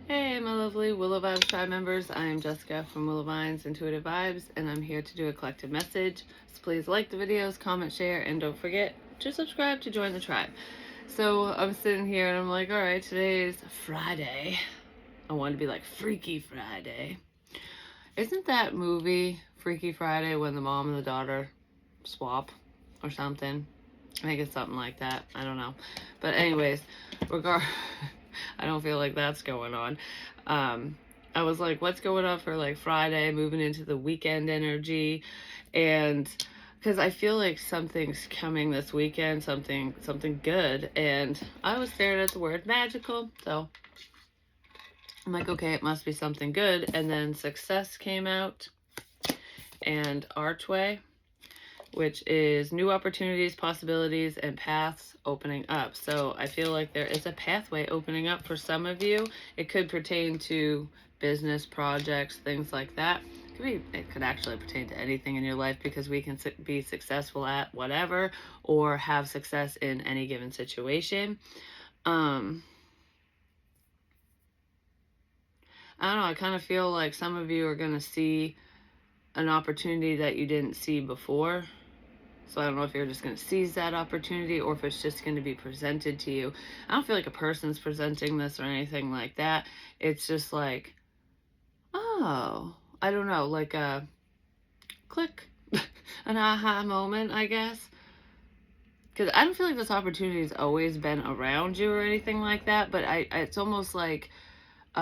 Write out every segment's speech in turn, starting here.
Hey, my lovely Willow Vibes Tribe members. I am Jessica from Willow Vines Intuitive Vibes, and I'm here to do a collective message. So please like the videos, comment, share, and don't forget to subscribe to join the tribe. So I'm sitting here and I'm like, all right, today is Friday. I want to be like Freaky Friday. Isn't that movie Freaky Friday when the mom and the daughter swap or something? I think it's something like that. I don't know. But anyways, I don't feel like that's going on. I was like, what's going on for like Friday, moving into the weekend energy? And because I feel like something's coming this weekend, something good. And I was staring at the word magical. So I'm like, okay, it must be something good. And then success came out and archway, which is new opportunities, possibilities, and paths opening up. So I feel like there is a pathway opening up for some of you. It could pertain to business projects, things like that. It could actually pertain to anything in your life, because we can be successful at whatever or have success in any given situation. I don't know, I kind of feel like some of you are going to see an opportunity that you didn't see before. So I don't know if you're just going to seize that opportunity or if it's just going to be presented to you. I don't feel like a person's presenting this or anything like that. It's just like, oh, I don't know, like a click, an aha moment, I guess. Because I don't feel like this opportunity has always been around you or anything like that, but it's almost like, it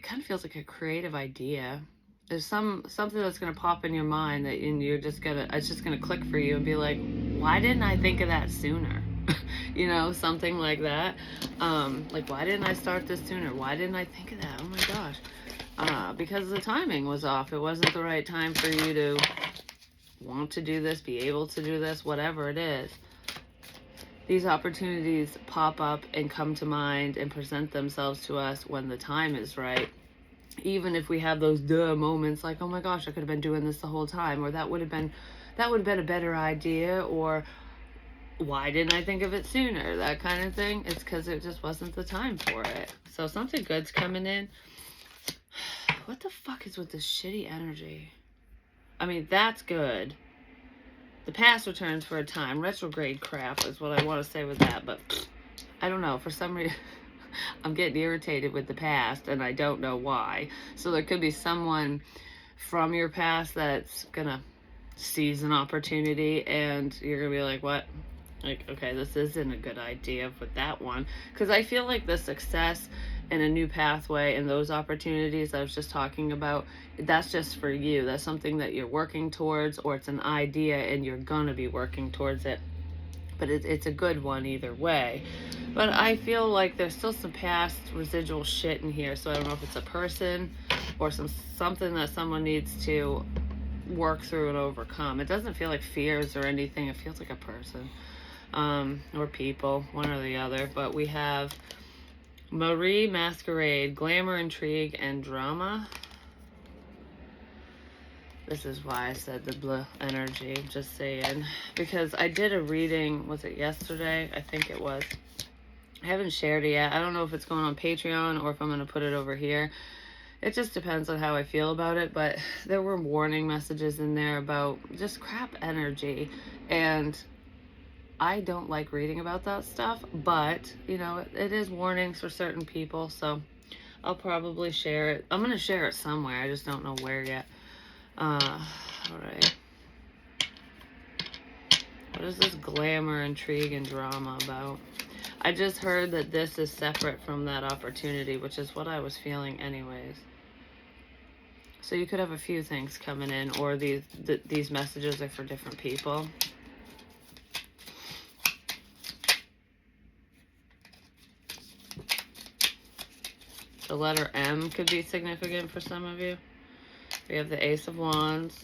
kind of feels like a creative idea. There's something that's going to pop in your mind that it's just going to click for you and be like, why didn't I think of that sooner? You know, something like that. Like, why didn't I start this sooner? Why didn't I think of that? Oh my gosh. Because the timing was off. It wasn't the right time for you to want to do this, be able to do this, whatever it is. These opportunities pop up and come to mind and present themselves to us when the time is right. Even if we have those duh moments like, oh my gosh, I could have been doing this the whole time, or that would have been a better idea, or why didn't I think of it sooner, that kind of thing. It's because it just wasn't the time for it. So something good's coming in. What the fuck is with this shitty energy? I mean, that's good. The past returns for a time. Retrograde crap is what I want to say with that, but I don't know, for some reason I'm getting irritated with the past and I don't know why. So there could be someone from your past that's gonna seize an opportunity and you're gonna be like, what? Like, okay, this isn't a good idea with that one. Because I feel like the success and a new pathway and those opportunities I was just talking about, that's just for you. That's something that you're working towards, or it's an idea and you're gonna be working towards it. But it's a good one either way. But I feel like there's still some past residual shit in here. So I don't know if it's a person or something that someone needs to work through and overcome. It doesn't feel like fears or anything. It feels like a person, or people, one or the other. But we have Marie Masquerade, glamour, intrigue, and drama. This is why I said the blue energy, just saying. Because I did a reading, was it yesterday? I think it was. I haven't shared it yet. I don't know if it's going on Patreon or if I'm going to put it over here. It just depends on how I feel about it. But there were warning messages in there about just crap energy. And I don't like reading about that stuff. But, you know, it is warnings for certain people. So I'll probably share it. I'm going to share it somewhere. I just don't know where yet. Alright. What is this glamour, intrigue, and drama about? I just heard that this is separate from that opportunity, which is what I was feeling anyways. So you could have a few things coming in, or these messages are for different people. The letter M could be significant for some of you. We have the Ace of Wands.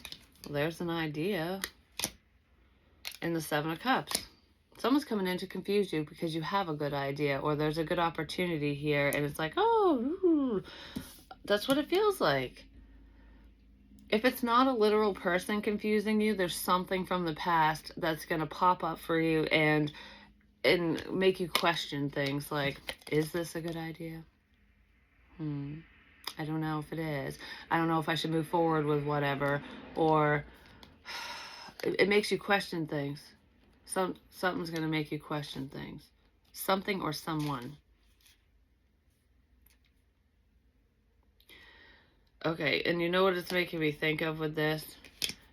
Well, there's an idea. And the Seven of Cups. Someone's coming in to confuse you because you have a good idea, or there's a good opportunity here, and it's like, oh, ooh, that's what it feels like. If it's not a literal person confusing you, there's something from the past that's going to pop up for you and make you question things like, is this a good idea? I don't know if it is. I don't know if I should move forward with whatever, or it makes you question things. Something's going to make you question things. Something or someone. Okay, and you know what it's making me think of with this?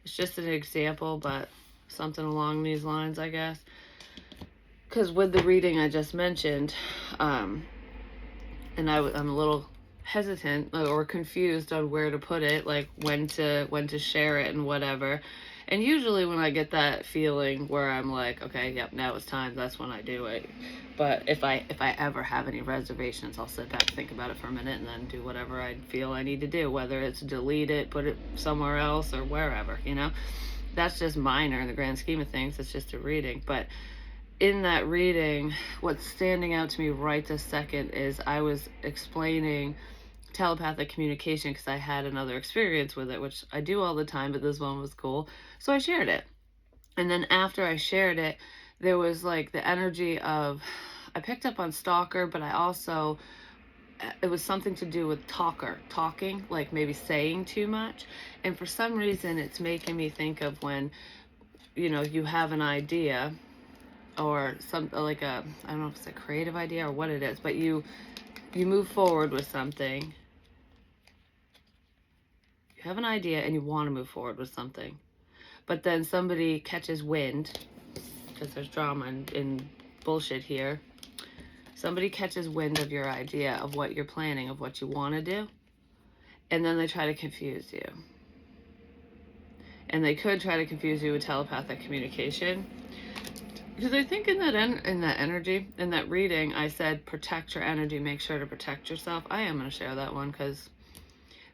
It's just an example, but something along these lines, I guess. Because with the reading I just mentioned, and I'm a little hesitant or confused on where to put it, like when to share it and whatever. And usually when I get that feeling where I'm like, okay, yep, now it's time, that's when I do it. But if I ever have any reservations, I'll sit back, think about it for a minute, and then do whatever I feel I need to do, whether it's delete it, put it somewhere else, or wherever, you know. That's just minor in the grand scheme of things. It's just a reading. But in that reading, what's standing out to me right this second is I was explaining telepathic communication because I had another experience with it, which I do all the time, but this one was cool. So I shared it. And then after I shared it, there was like the energy of, I picked up on stalker, but I also, it was something to do with talking, like maybe saying too much. And for some reason, it's making me think of when, you have an idea or something like I don't know if it's a creative idea or what it is, but you move forward with something. You have an idea and you want to move forward with something, but then somebody catches wind, because there's drama and bullshit here. Somebody catches wind of your idea, of what you're planning, of what you want to do, and then they try to confuse you. And they could try to confuse you with telepathic communication. Because I think in that energy, in that reading, I said, protect your energy, make sure to protect yourself. I am going to share that one because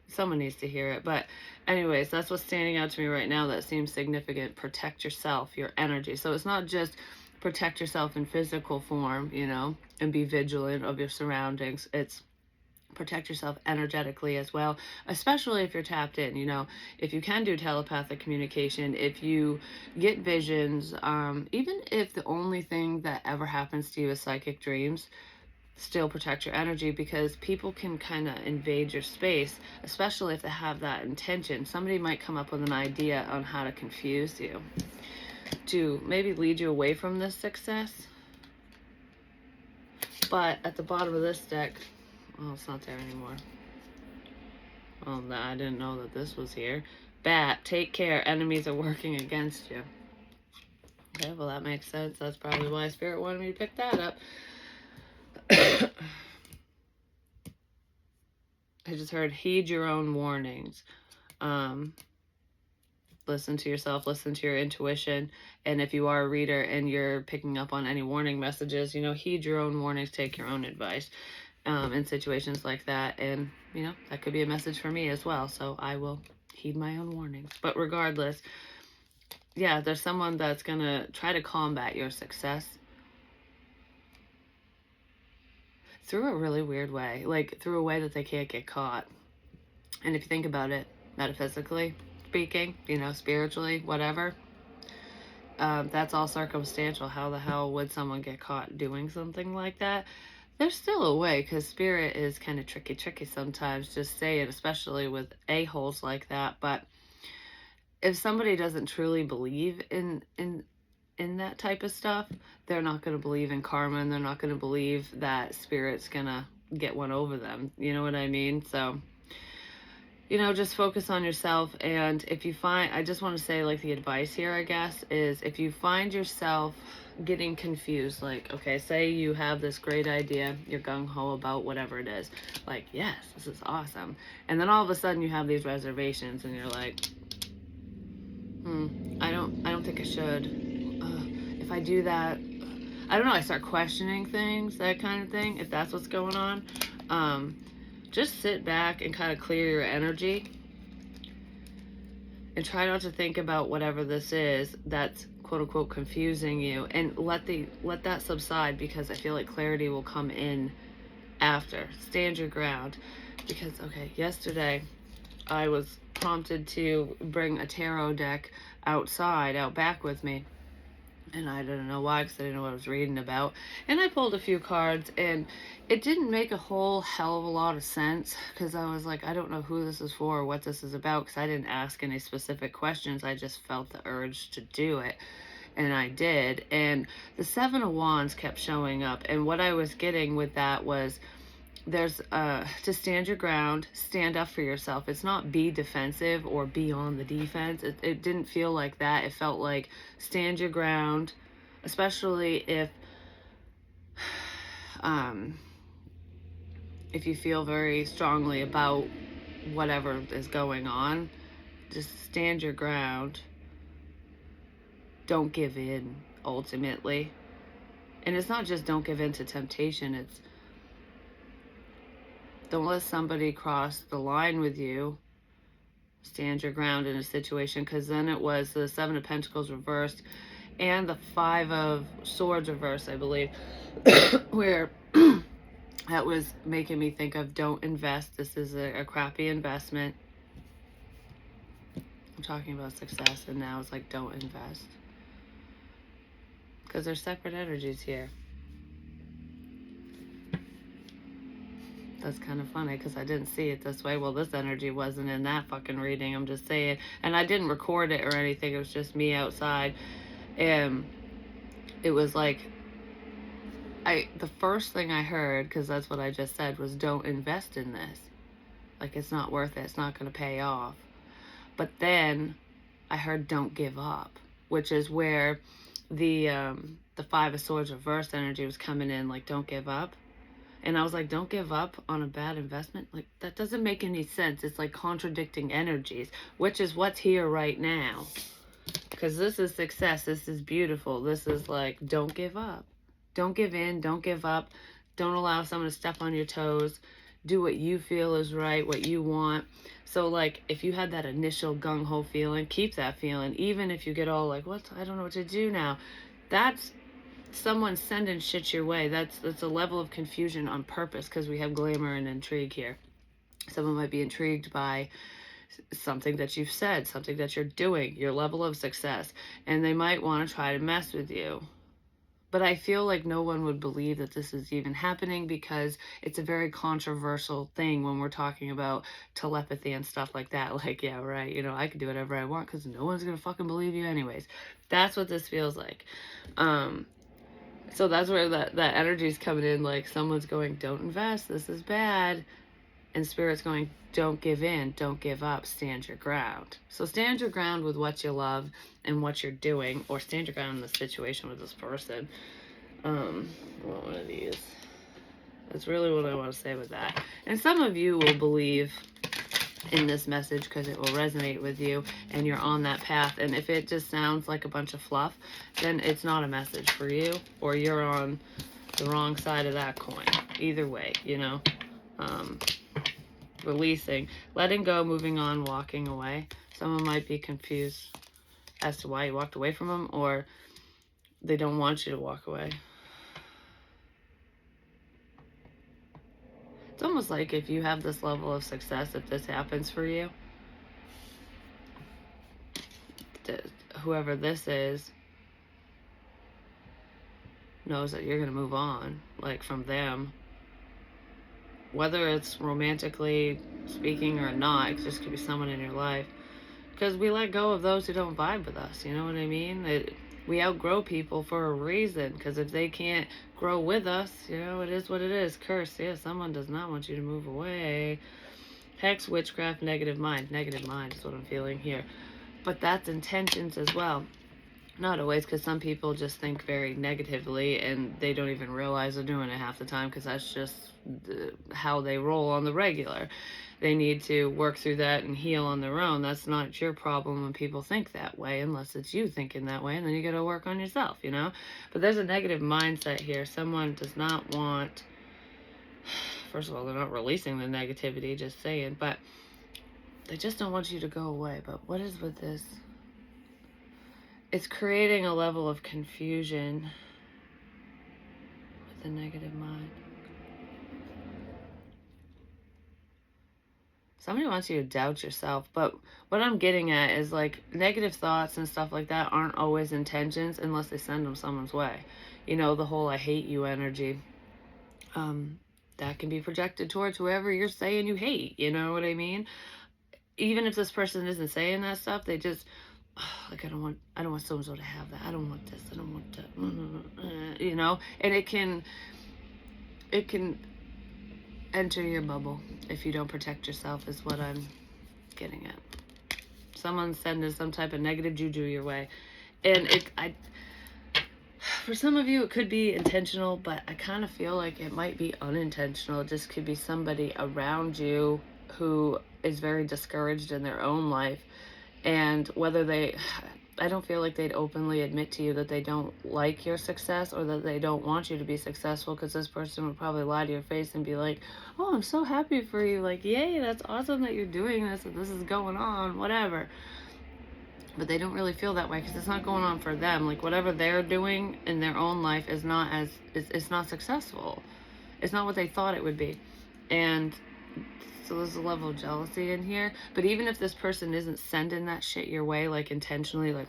someone needs to hear it. But anyways, that's what's standing out to me right now that seems significant. Protect yourself, your energy. So it's not just protect yourself in physical form, and be vigilant of your surroundings. It's protect yourself energetically as well, especially if you're tapped in. If you can do telepathic communication, if you get visions, even if the only thing that ever happens to you is psychic dreams, still protect your energy, because people can kind of invade your space, especially if they have that intention. Somebody might come up with an idea on how to confuse you, to maybe lead you away from this success. But at the bottom of this deck, oh, it's not there anymore. Oh, I didn't know that this was here. Bat, take care. Enemies are working against you. Okay, well, that makes sense. That's probably why Spirit wanted me to pick that up. I just heard, heed your own warnings. Listen to yourself, listen to your intuition. And if you are a reader and you're picking up on any warning messages, heed your own warnings, take your own advice. In situations like that, and that could be a message for me as well, so I will heed my own warnings. But regardless, yeah, there's someone that's gonna try to combat your success through a really weird way, like through a way that they can't get caught. And if you think about it, metaphysically speaking, spiritually, whatever, that's all circumstantial. How the hell would someone get caught doing something like that? There's still a way, because Spirit is kind of tricky sometimes, just say it, especially with a-holes like that. But if somebody doesn't truly believe in that type of stuff, they're not going to believe in karma, and they're not going to believe that Spirit's going to get one over them. You know what I mean? So, just focus on yourself. And if you find, I just want to say, like, the advice here, I guess, is if you find yourself getting confused, like, okay, say you have this great idea, you're gung-ho about whatever it is, like, yes, this is awesome, and then all of a sudden you have these reservations and you're like, I don't think I should, if I do that, I don't know, I start questioning things, that kind of thing. If that's what's going on, just sit back and kind of clear your energy and try not to think about whatever this is that's quote unquote confusing you, and let that subside, because I feel like clarity will come in after. Stand your ground. Because okay, yesterday I was prompted to bring a tarot deck out back with me, And I didn't know why, because I didn't know what I was reading about. And I pulled a few cards, and it didn't make a whole hell of a lot of sense, because I was like, I don't know who this is for or what this is about, because I didn't ask any specific questions. I just felt the urge to do it. And I did. And the Seven of Wands kept showing up. And what I was getting with that was, there's to stand your ground, stand up for yourself. It's not be defensive or be on the defense. It didn't feel like that. It felt like stand your ground, especially if you feel very strongly about whatever is going on. Just stand your ground. Don't give in, ultimately. And it's not just don't give in to temptation. It's don't let somebody cross the line with you. Stand your ground in a situation, because then it was the Seven of Pentacles reversed and the Five of Swords reversed, I believe, where that was making me think of don't invest. This is a crappy investment. I'm talking about success, and now it's like don't invest, because there's separate energies here. That's kind of funny, because I didn't see it this way. Well, this energy wasn't in that fucking reading, I'm just saying. And I didn't record it or anything. It was just me outside. And it was like, the first thing I heard, because that's what I just said, was don't invest in this. Like, it's not worth it. It's not going to pay off. But then I heard don't give up, which is where the Five of Swords reversed energy was coming in, like, don't give up. And I was like, don't give up on a bad investment? Like, that doesn't make any sense. It's like contradicting energies, which is what's here right now. Because this is success. This is beautiful. This is like, don't give up. Don't give in. Don't give up. Don't allow someone to step on your toes. Do what you feel is right, what you want. So, like, if you had that initial gung-ho feeling, keep that feeling. Even if you get all like, what? I don't know what to do now. That's someone sending shit your way. That's a level of confusion on purpose, because we have glamour and intrigue here. Someone might be intrigued by something that you've said, something that you're doing, your level of success, and they might want to try to mess with you. But I feel like no one would believe that this is even happening, because it's a very controversial thing when we're talking about telepathy and stuff like that. Like, yeah, right, you know, I can do whatever I want because no one's gonna fucking believe you anyways. That's what this feels like. So that's where that energy is coming in. Like, someone's going, don't invest, this is bad. And Spirit's going, don't give in, don't give up, stand your ground. So stand your ground with what you love and what you're doing, or stand your ground in the situation with this person. One of these. That's really what I want to say with that. And some of you will believe in this message because it will resonate with you and you're on that path. And if it just sounds like a bunch of fluff, then it's not a message for you, or you're on the wrong side of that coin. Either way, you know. Releasing, letting go, moving on, walking away. Someone might be confused as to why you walked away from them, or they don't want you to walk away. It's almost like if you have this level of success, if this happens for you, whoever this is knows that you're going to move on, like, from them. Whether it's romantically speaking or not, it just could be someone in your life. Because we let go of those who don't vibe with us, you know what I mean? We outgrow people for a reason, because if they can't grow with us, you know, it is what it is. Curse, yeah, someone does not want you to move away. Hex, witchcraft, negative mind. Negative mind is what I'm feeling here. But that's intentions as well. Not always, because some people just think very negatively and they don't even realize they're doing it half the time, because that's just how they roll on the regular. They need to work through that and heal on their own. That's not your problem when people think that way, unless it's you thinking that way, and then you got to work on yourself, you know? But there's a negative mindset here. Someone does not want, first of all, they're not releasing the negativity, just saying, but they just don't want you to go away. But what is with this? It's creating a level of confusion with the negative mind. somebody wants you to doubt yourself. But what I'm getting at is like negative thoughts and stuff like that aren't always intentions unless they send them someone's way. You know, the whole I hate you energy. That can be projected towards whoever you're saying you hate. You know what I mean? Even if this person isn't saying that stuff, they just like I don't want so and so to have that. I don't want this. I don't want that. You know, and it can enter your bubble if you don't protect yourself. Is what I'm getting at. Someone's sending some type of negative juju your way, and for some of you it could be intentional, but I kind of feel like it might be unintentional. It just could be somebody around you who is very discouraged in their own life, and I don't feel like they'd openly admit to you that they don't like your success or that they don't want you to be successful, because this person would probably lie to your face and be like, oh, I'm so happy for you, like, yay, that's awesome that you're doing this and this is going on, whatever. But they don't really feel that way because it's not going on for them. Like, whatever they're doing in their own life is not it's not successful. It's not what they thought it would be. And so there's a level of jealousy in here. But even if this person isn't sending that shit your way, like intentionally, like,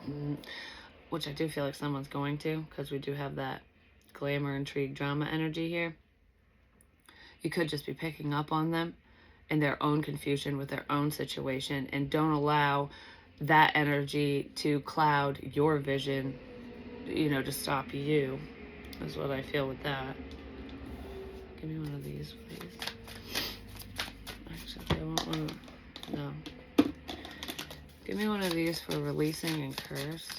which I do feel like someone's going to, because we do have that glamour, intrigue, drama energy here, you could just be picking up on them and their own confusion with their own situation, and don't allow that energy to cloud your vision, to stop you, is what I feel with that. Give me one of these, please. Actually, I want one. No. Give me one of these for releasing and curse.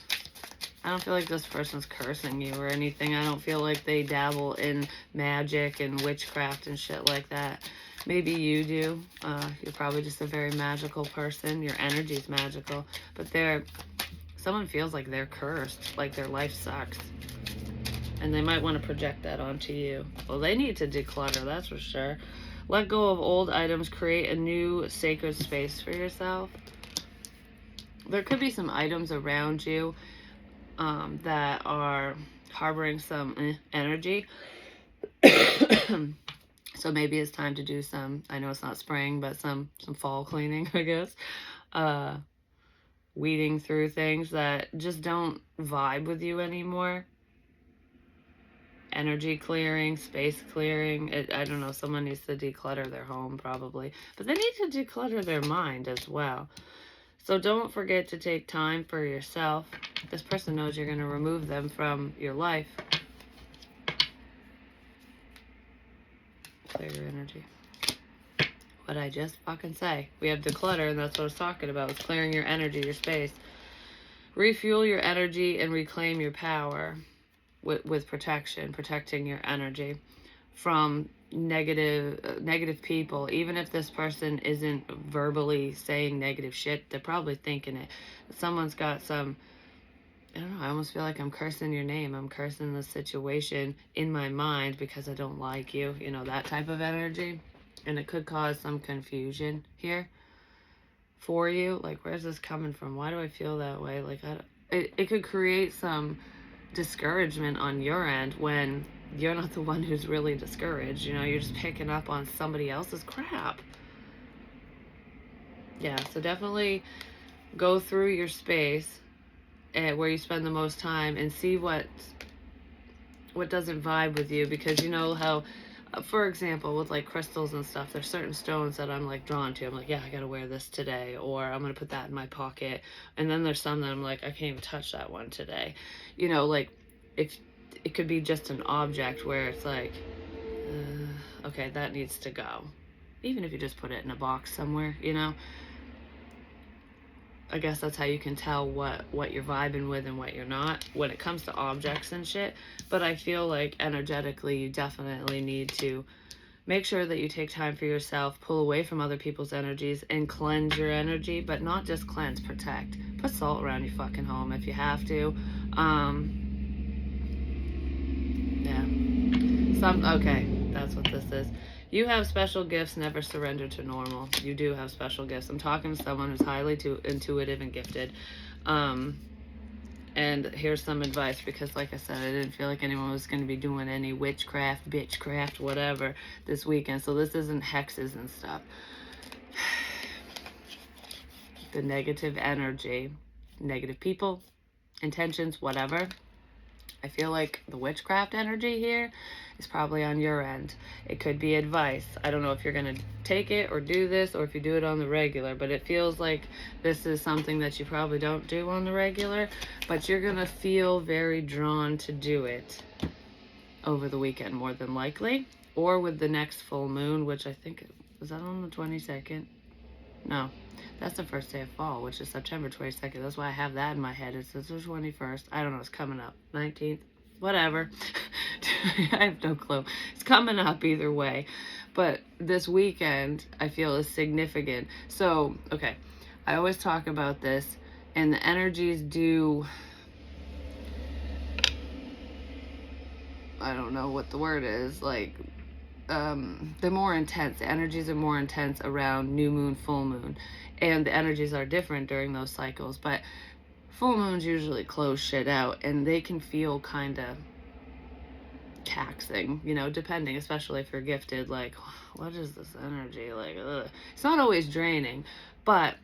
I don't feel like this person's cursing you or anything. I don't feel like they dabble in magic and witchcraft and shit like that. Maybe you do. You're probably just a very magical person. Your energy's magical. But someone feels like they're cursed, like their life sucks. And they might want to project that onto you. Well, they need to declutter, that's for sure. Let go of old items. Create a new sacred space for yourself. There could be some items around you that are harboring some energy. So maybe it's time to do some, I know it's not spring, but some fall cleaning, I guess. Weeding through things that just don't vibe with you anymore. Energy clearing, space clearing. I don't know, someone needs to declutter their home probably. But they need to declutter their mind as well. So don't forget to take time for yourself. This person knows you're going to remove them from your life. Clear your energy. What I just fucking say. We have declutter, and that's what I was talking about. It's clearing your energy, your space. Refuel your energy and reclaim your power with protection. Protecting your energy from negative people. Even if this person isn't verbally saying negative shit, they're probably thinking it. Someone's got some, I don't know, I almost feel like I'm cursing your name. I'm cursing the situation in my mind because I don't like you. That type of energy. And it could cause some confusion here for you. Like, where's this coming from? Why do I feel that way? Like, it could create some discouragement on your end when you're not the one who's really discouraged. You're just picking up on somebody else's crap. Yeah, so definitely go through your space where you spend the most time and see what doesn't vibe with you, because you know how, for example, with like crystals and stuff, there's certain stones that I'm like drawn to. I'm like, yeah, I gotta wear this today, or I'm gonna put that in my pocket. And then there's some that I'm like, I can't even touch that one today. Like, if it could be just an object where it's like, okay, that needs to go. Even if you just put it in a box somewhere, I guess that's how you can tell what you're vibing with and what you're not when it comes to objects and shit. But I feel like energetically, you definitely need to make sure that you take time for yourself, pull away from other people's energies, and cleanse your energy. But not just cleanse, protect. Put salt around your fucking home if you have to. Yeah. Okay, that's what this is. You have special gifts, never surrender to normal. You do have special gifts. I'm talking to someone who's highly intuitive and gifted. And here's some advice, because like I said, I didn't feel like anyone was going to be doing any witchcraft, bitchcraft, whatever this weekend. So this isn't hexes and stuff. the negative energy, negative people, intentions, whatever. I feel like the witchcraft energy here is probably on your end. It could be advice. I don't know if you're going to take it or do this, or if you do it on the regular, but it feels like this is something that you probably don't do on the regular, but you're going to feel very drawn to do it over the weekend, more than likely, or with the next full moon, which I think, was that on the 22nd? No, that's the first day of fall, which is September 22nd. That's why I have that in my head. It's the 21st. I don't know. It's coming up. 19th. Whatever. I have no clue. It's coming up either way. But this weekend, I feel, is significant. So, okay. I always talk about this, and the energies do... I don't know what the word is. Like... they're more intense. The energies are more intense around new moon, full moon, and the energies are different during those cycles. But full moons usually close shit out, and they can feel kind of taxing, you know, depending, especially if you're gifted. Like, what is this energy? Like, ugh. It's not always draining, but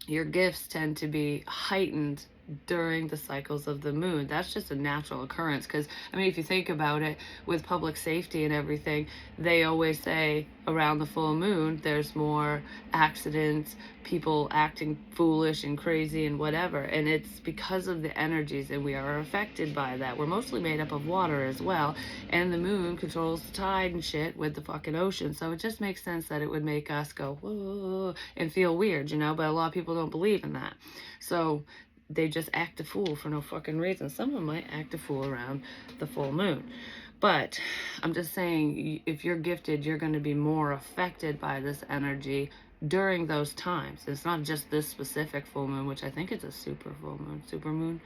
your gifts tend to be heightened during the cycles of the moon. That's just a natural occurrence, because I mean, if you think about it, with public safety and everything, they always say around the full moon there's more accidents, people acting foolish and crazy and whatever, and it's because of the energies, and we are affected by that. We're mostly made up of water as well, and the moon controls the tide and shit with the fucking ocean, so it just makes sense that it would make us go whoa and feel weird, you know. But a lot of people don't believe in that, so they just act a fool for no fucking reason. Someone might act a fool around the full moon. But I'm just saying, if you're gifted, you're going to be more affected by this energy during those times. It's not just this specific full moon, which I think it's a super moon.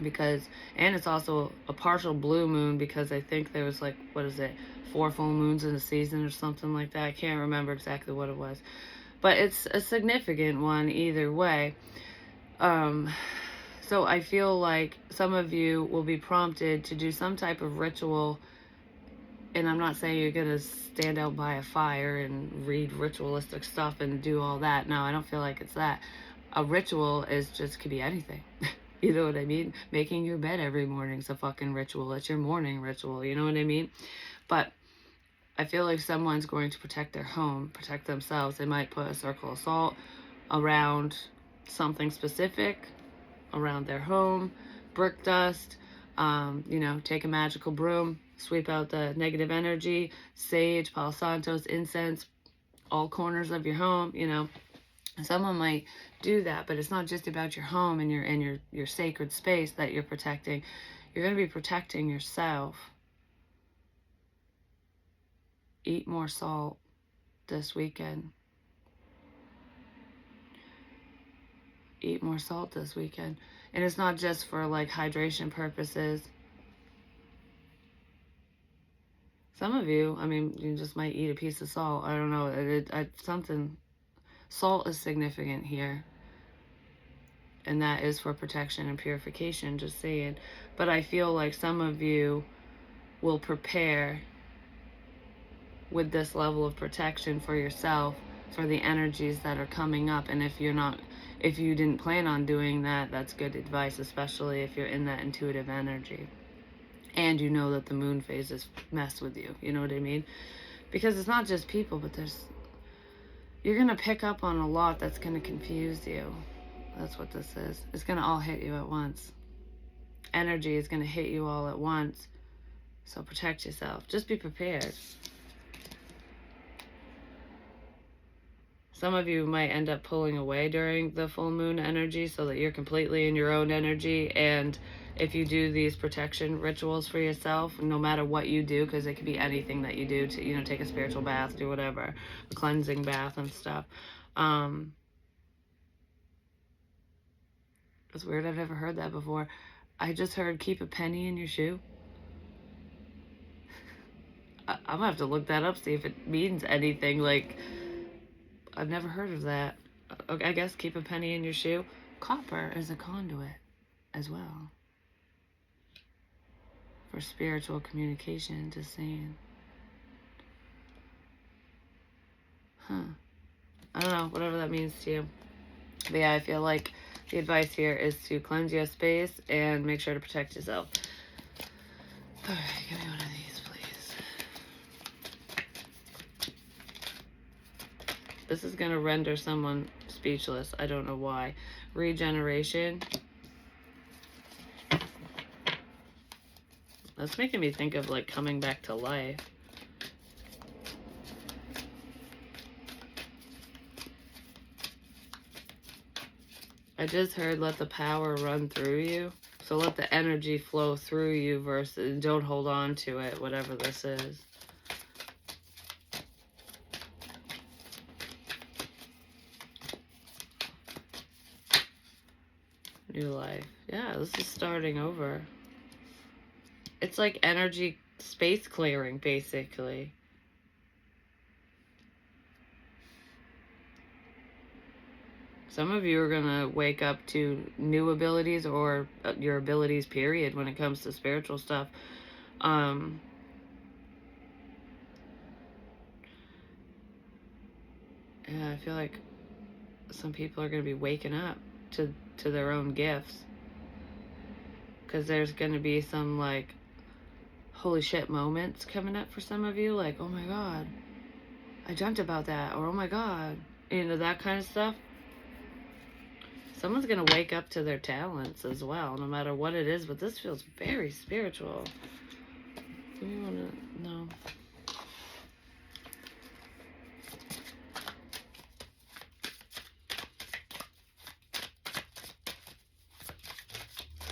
Because, and it's also a partial blue moon, because I think there was like, what is it, 4 full moons in a season or something like that. I can't remember exactly what it was. But it's a significant one either way. So I feel like some of you will be prompted to do some type of ritual, and I'm not saying you're going to stand out by a fire and read ritualistic stuff and do all that. No, I don't feel like it's that. A ritual could be anything. You know what I mean? Making your bed every morning is a fucking ritual. It's your morning ritual. You know what I mean? But I feel like someone's going to protect their home, protect themselves. They might put a circle of salt around something specific, around their home, brick dust, you know, take a magical broom, sweep out the negative energy, sage, Palo Santos, incense, all corners of your home, you know. Someone might do that, but it's not just about your home and your sacred space that you're protecting. You're going to be protecting yourself. Eat more salt this weekend. Eat more salt this weekend. And it's not just for like hydration purposes. Some of you, I mean, you just might eat a piece of salt. I don't know. Something. Salt is significant here. And that is for protection and purification, just saying. But I feel like some of you will prepare with this level of protection for yourself, for the energies that are coming up. And if you didn't plan on doing that, that's good advice, especially if you're in that intuitive energy and you know that the moon phases mess with you. You know what I mean? Because it's not just people, but you're going to pick up on a lot that's going to confuse you. That's what this is. It's going to all hit you at once. Energy is going to hit you all at once. So protect yourself. Just be prepared. Some of you might end up pulling away during the full moon energy so that you're completely in your own energy. And if you do these protection rituals for yourself, no matter what you do, because it could be anything that you do to, you know, take a spiritual bath, do whatever, a cleansing bath and stuff. It's weird. I've never heard that before. I just heard keep a penny in your shoe. I'm gonna have to look that up, see if it means anything. Like, I've never heard of that. Okay, I guess keep a penny in your shoe. Copper is a conduit as well for spiritual communication, just saying. I don't know, whatever that means to you. But yeah, I feel like the advice here is to cleanse your space and make sure to protect yourself. All right, give me one of these, please. This is going to render someone speechless. I don't know why. Regeneration. That's making me think of like coming back to life. I just heard let the power run through you. So let the energy flow through you versus don't hold on to it, whatever this is. New life. Yeah, this is starting over. It's like energy space clearing, basically. Some of you are going to wake up to new abilities or your abilities, period, when it comes to spiritual stuff. Yeah, I feel like some people are going to be waking up to their own gifts. Because there's going to be some, like, holy shit moments coming up for some of you. Like, oh my God, I dreamt about that. Or, oh my God, you know, that kind of stuff. Someone's going to wake up to their talents as well, no matter what it is. But this feels very spiritual. Do you want to know?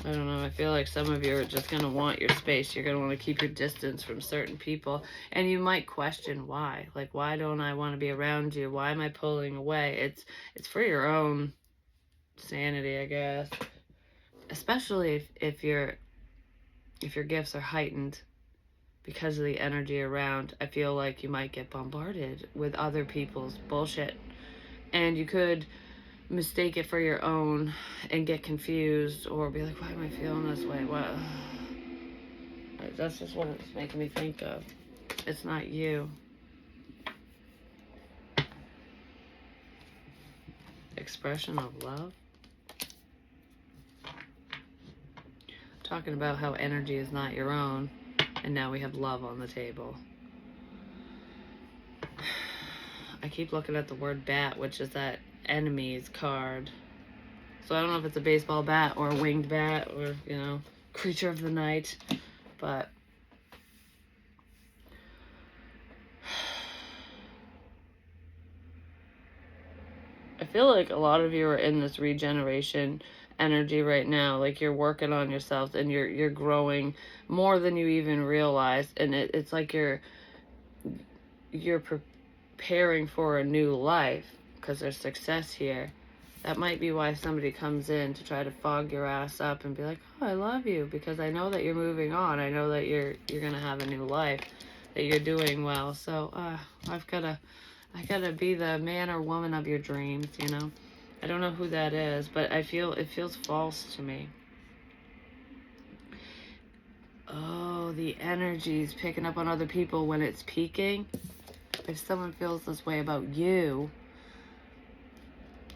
I don't know. I feel like some of you are just going to want your space. You're going to want to keep your distance from certain people. And you might question why. Like, why don't I want to be around you? Why am I pulling away? It's for your own sanity, I guess. Especially if your gifts are heightened because of the energy around. I feel like you might get bombarded with other people's bullshit. And you could mistake it for your own and get confused or be like, why am I feeling this way? What? That's just what it's making me think of. It's not you. Expression of love. Talking about how energy is not your own, and now we have love on the table. I keep looking at the word bat, which is that enemies card. So I don't know if it's a baseball bat or a winged bat or, you know, creature of the night, but I feel like a lot of you are in this regeneration energy right now. Like you're working on yourself and you're growing more than you even realize, and it's like you're preparing for a new life because there's success here. That might be why somebody comes in to try to fog your ass up and be like, oh, I love you, because I know that you're moving on. I know that you're gonna have a new life, that you're doing well. So I gotta be the man or woman of your dreams, you know. I don't know who that is, but I feel it feels false to me. Oh, the energy's picking up on other people when it's peaking. If someone feels this way about you,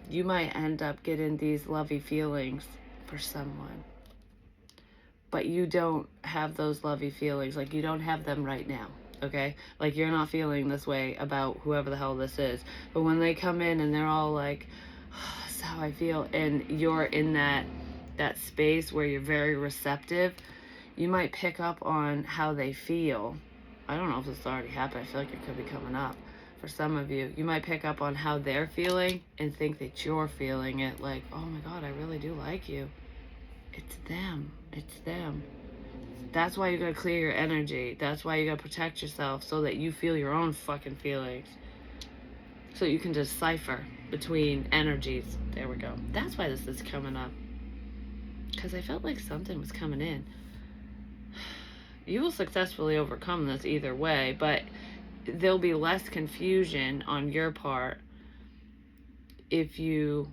you might end up getting these lovey feelings for someone. But you don't have those lovey feelings. Like, you don't have them right now, okay? Like, you're not feeling this way about whoever the hell this is. But when they come in and they're all like, oh, that's how I feel, and you're in that space where you're very receptive, you might pick up on how they feel. I don't know if this already happened. I feel like it could be coming up. For some of you, you might pick up on how they're feeling and think that you're feeling it, like, oh my God, I really do like you. It's them. It's them. That's why you gotta clear your energy. That's why you gotta protect yourself, so that you feel your own fucking feelings. So you can decipher between energies. There we go. That's why this is coming up. Because I felt like something was coming in. You will successfully overcome this either way, but there'll be less confusion on your part if you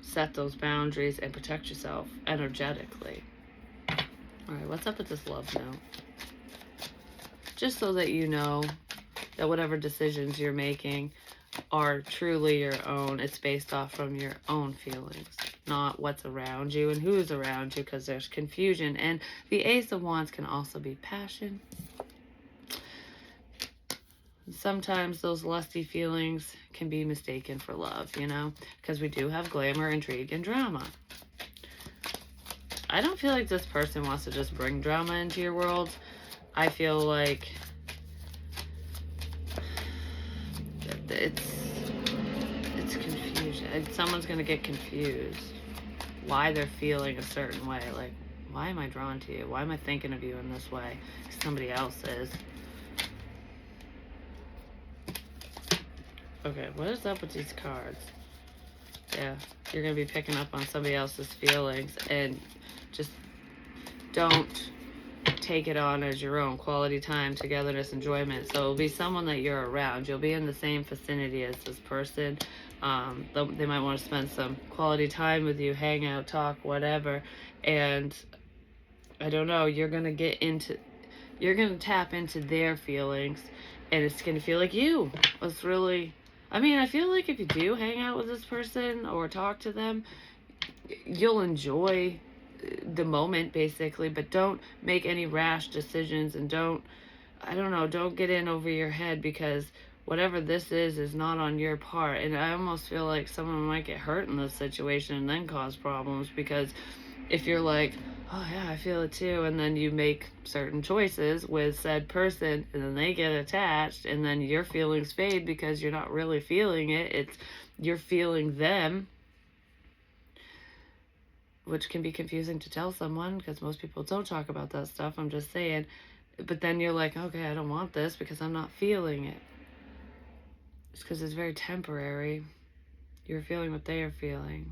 set those boundaries and protect yourself energetically. All right, what's up with this love note? Just so that you know that whatever decisions you're making are truly your own. It's based off from your own feelings, not what's around you and who's around you, because there's confusion. And the Ace of Wands can also be passion. Sometimes those lusty feelings can be mistaken for love, you know, because we do have glamour, intrigue, and drama. I don't feel like this person wants to just bring drama into your world. I feel like it's confusion. Someone's going to get confused why they're feeling a certain way. Like, why am I drawn to you? Why am I thinking of you in this way? Somebody else is. Okay, what is up with these cards? Yeah, you're going to be picking up on somebody else's feelings, and just don't take it on as your own. Quality time, togetherness, enjoyment. So it'll be someone that you're around. You'll be in the same vicinity as this person. They might want to spend some quality time with you, hang out, talk, whatever. And I don't know, you're going to tap into their feelings, and it's going to feel like you was really, I mean, I feel like if you do hang out with this person or talk to them, you'll enjoy the moment, basically, but don't make any rash decisions, and don't get in over your head, because whatever this is not on your part. And I almost feel like someone might get hurt in this situation and then cause problems, because if you're like, oh yeah, I feel it too, and then you make certain choices with said person, and then they get attached, and then your feelings fade because you're not really feeling it. You're feeling them, which can be confusing to tell someone, because most people don't talk about that stuff. I'm just saying. But then you're like, okay, I don't want this because I'm not feeling it. It's because it's very temporary. You're feeling what they are feeling.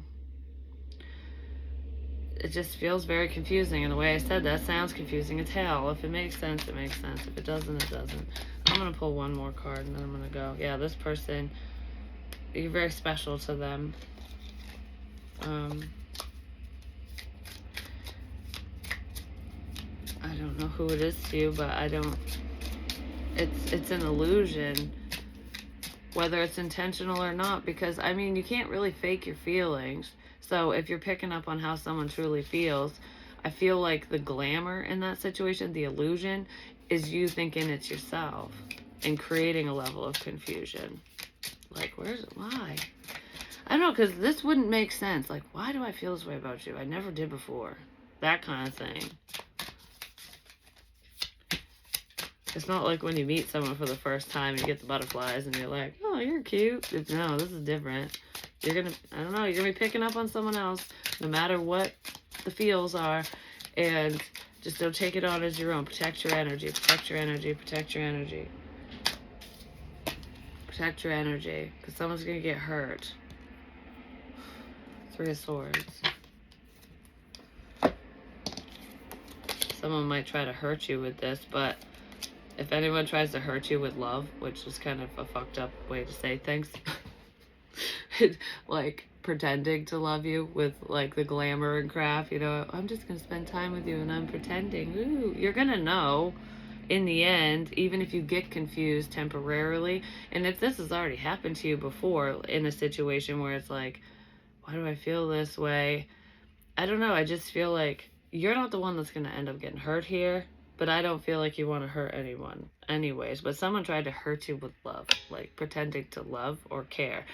It just feels very confusing. And the way I said that sounds confusing as hell. If it makes sense, it makes sense. If it doesn't, it doesn't. I'm going to pull one more card and then I'm going to go. Yeah, this person, you're very special to them. I don't know who it is to you, but it's an illusion, whether it's intentional or not, because, I mean, you can't really fake your feelings. So if you're picking up on how someone truly feels, I feel like the glamour in that situation, the illusion, is you thinking it's yourself and creating a level of confusion. Like, why? I don't know, because this wouldn't make sense. Like, why do I feel this way about you? I never did before. That kind of thing. It's not like when you meet someone for the first time and you get the butterflies and you're like, oh, you're cute. No, this is different. You're going to be picking up on someone else no matter what the feels are, and just don't take it on as your own. Protect your energy, protect your energy, protect your energy. Protect your energy, because someone's going to get hurt. 3 of Swords. Someone might try to hurt you with this, but if anyone tries to hurt you with love, which is kind of a fucked up way to say things, like pretending to love you with like the glamour and crap, you know, I'm just gonna spend time with you and I'm pretending. Ooh, you're gonna know in the end, even if you get confused temporarily. And if this has already happened to you before in a situation where it's like, why do I feel this way? I don't know. I just feel like you're not the one that's gonna end up getting hurt here. But I don't feel like you want to hurt anyone anyways. But someone tried to hurt you with love, like pretending to love or care.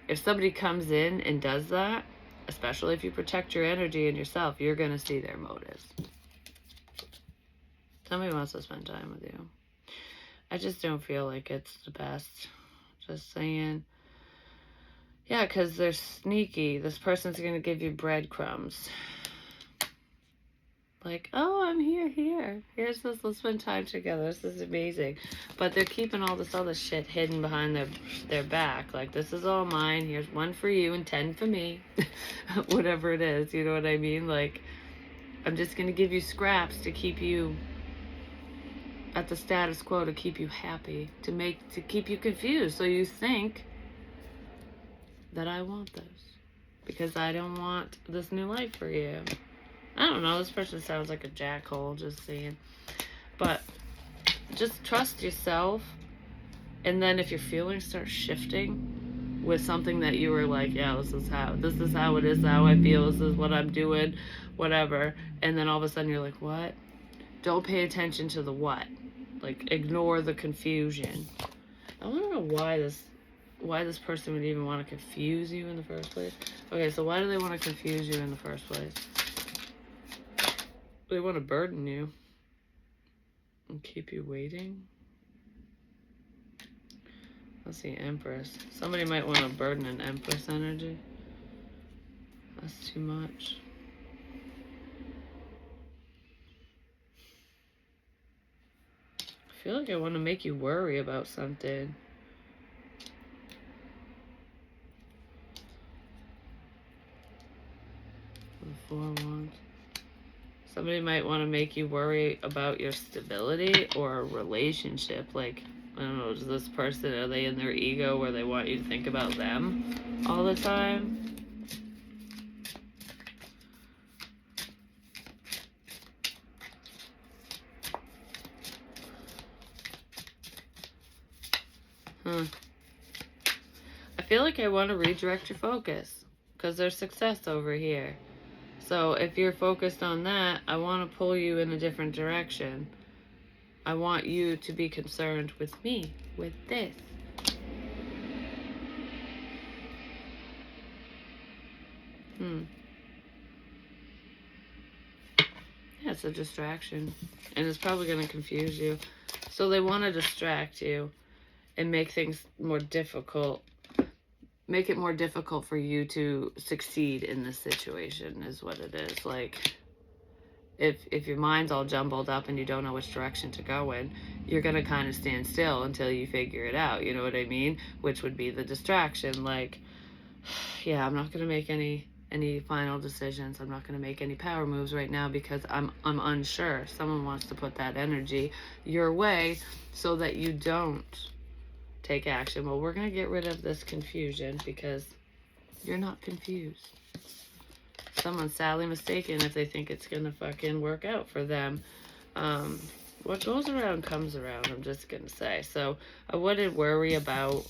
If somebody comes in and does that, especially if you protect your energy and yourself, you're going to see their motives. Somebody wants to spend time with you. I just don't feel like it's the best. Just saying. Yeah, because they're sneaky. This person's going to give you breadcrumbs. Like, oh, I'm here. Here's this, let's spend time together. This is amazing. But they're keeping all this other shit hidden behind their back. Like, this is all mine. Here's 1 for you and 10 for me. Whatever it is, you know what I mean? Like, I'm just going to give you scraps to keep you at the status quo, to keep you happy, to keep you confused. So you think that I want this because I don't want this new life for you. I don't know, this person sounds like a jackhole, just saying. But just trust yourself And then if your feelings start shifting with something that you were like, yeah, this is how it is, how I feel, this is what I'm doing, whatever, and then all of a sudden you're like, what? Don't pay attention to the what. Like, ignore the confusion. I want to know why this person would even want to confuse you in the first place. Okay, so why do they want to confuse you in the first place? They want to burden you and keep you waiting. Let's see, Empress. Somebody might want to burden an Empress energy. That's too much. I feel like I want to make you worry about something. The 4 of Wands. Somebody might want to make you worry about your stability or a relationship. Like, I don't know, is this person, are they in their ego where they want you to think about them all the time? I feel like I want to redirect your focus because there's success over here. So if you're focused on that, I want to pull you in a different direction. I want you to be concerned with me, with this. Yeah, it's a distraction. And it's probably going to confuse you. So they want to distract you and make things more difficult. Make it more difficult for you to succeed in this situation is what it is. Like, if your mind's all jumbled up and you don't know which direction to go in, you're going to kind of stand still until you figure it out. You know what I mean? Which would be the distraction. Like, yeah, I'm not going to make any final decisions. I'm not going to make any power moves right now because I'm unsure. Someone wants to put that energy your way so that you don't take action. Well, we're going to get rid of this confusion because you're not confused. Someone's sadly mistaken if they think it's going to fucking work out for them. What goes around comes around, I'm just going to say. So I wouldn't worry about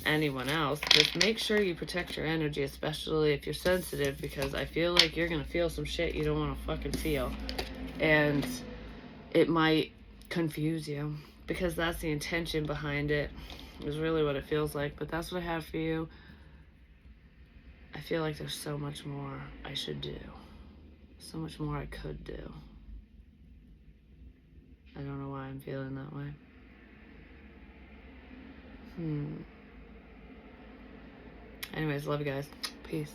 anyone else. Just make sure you protect your energy, especially if you're sensitive, because I feel like you're going to feel some shit you don't want to fucking feel. And it might confuse you because that's the intention behind it, is really what it feels like. But that's what I have for you. I feel like there's so much more I should do. So much more I could do. I don't know why I'm feeling that way. Anyways, love you guys. Peace.